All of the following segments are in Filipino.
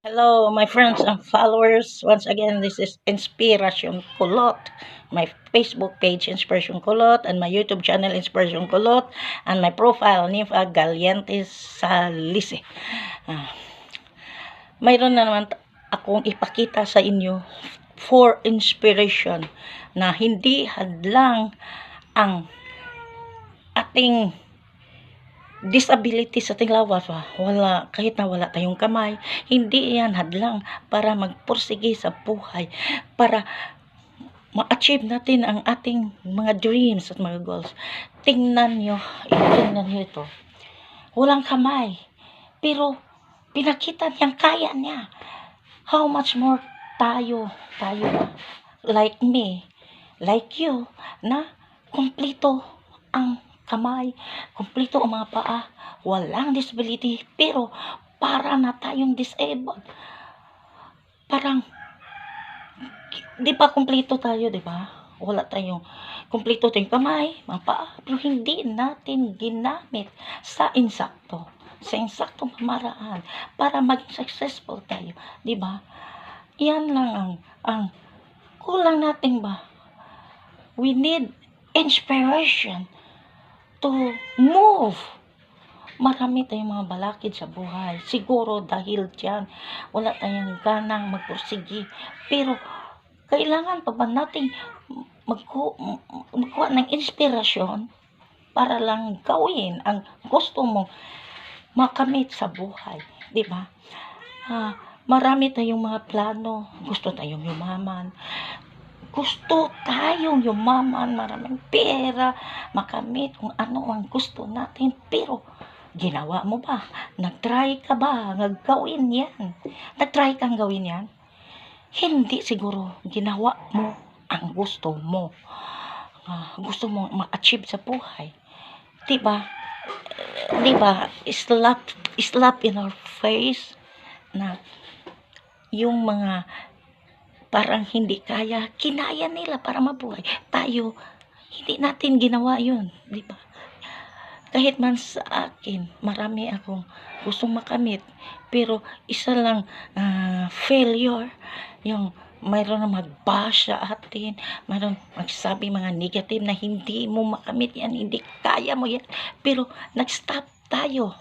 Hello, my friends and followers. Once again, this is Inspiration Kulot. My Facebook page, Inspiration Kulot, and my YouTube channel, Inspiration Kulot, and my profile, Nympha Galientes Salise. Ah, mayroon na naman akong ipakita sa inyo for inspiration na hindi hadlang ang ating disability sa ating lawas. Wala, kahit na wala tayong kamay, hindi yan hadlang para magpursige sa buhay, para ma-achieve natin ang ating mga dreams at mga goals. Tingnan nyo ito. Walang kamay, pero pinakita niyang kaya niya. How much more tayo like me, like you, na kumpleto ang kamay, kumpleto ang mga paa, walang disability, pero para na tayong disabled. Parang, di ba kumpleto tayo, di ba? Wala tayong, kumpleto tayong kamay, mga paa, pero hindi natin ginamit sa insaktong pamaraan para maging successful tayo, di ba? Yan lang ang kulang natin ba? We need inspiration to move. Marami tayong mga balakid sa buhay. Siguro dahil dyan, wala tayong ganang magpursigi. Pero, kailangan pa ba natin magkuha ng inspirasyon para lang gawin ang gusto mong makamit sa buhay. Diba? Marami tayong mga plano. Gusto tayong yumaman. Gusto tayong yumaman, maraming pera, makamit kung ano ang gusto natin. Pero, ginawa mo ba? Nag-try ka ba? Gawin yan? Nag-try kang gawin yan? Hindi siguro ginawa mo ang gusto mo. Gusto mo ma-achieve sa buhay. Diba? Diba? Slap in our face na yung mga parang hindi kaya, kinaya nila para mabuhay. Tayo, hindi natin ginawa yun. Di ba? Kahit man sa akin, marami akong gustong makamit. Pero isa lang failure, yung mayroon na mag-bash sa atin, mayroon magsabi mga negative na hindi mo makamit yan, hindi kaya mo yan. Pero nag-stop tayo.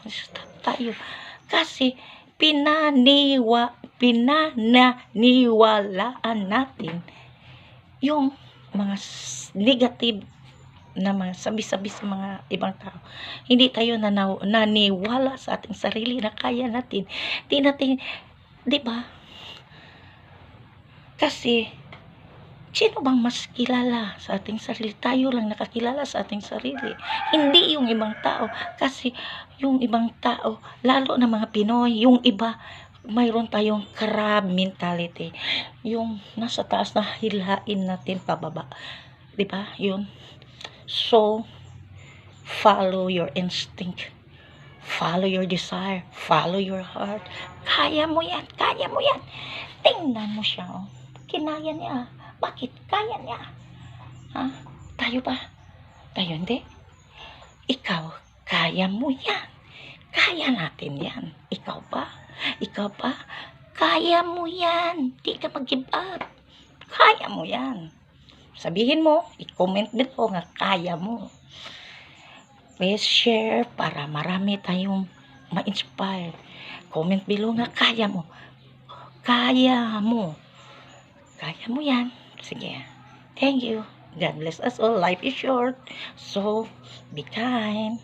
Kasi pinananiwalaan natin yung mga negative na mga sabi-sabi sa mga ibang tao. Hindi tayo naniwala sa ating sarili na kaya natin. Di natin, di ba? Kasi, sino bang mas kilala sa ating sarili? Tayo lang nakakilala sa ating sarili. Hindi yung ibang tao. Kasi yung ibang tao, lalo na mga Pinoy, yung iba, mayroon tayong crab mentality. Yung nasa taas na hilain natin pababa. Diba? Yun. So, follow your instinct. Follow your desire. Follow your heart. Kaya mo yan. Kaya mo yan. Tingnan mo siya. Oh. Kinaya niya. Bakit? Kaya niya. Tayo ba? Tayo hindi. Ikaw, kaya mo yan. Kaya natin yan. Ikaw ba? Ikaw ba? Kaya mo yan. Di ka mag-give up. Kaya mo yan. Sabihin mo, i-comment below nga kaya mo. Please share para marami tayong ma-inspire. Comment below nga kaya mo. Kaya mo. Kaya mo yan. Sige. Thank you. God bless us all. Life is short. So, be kind.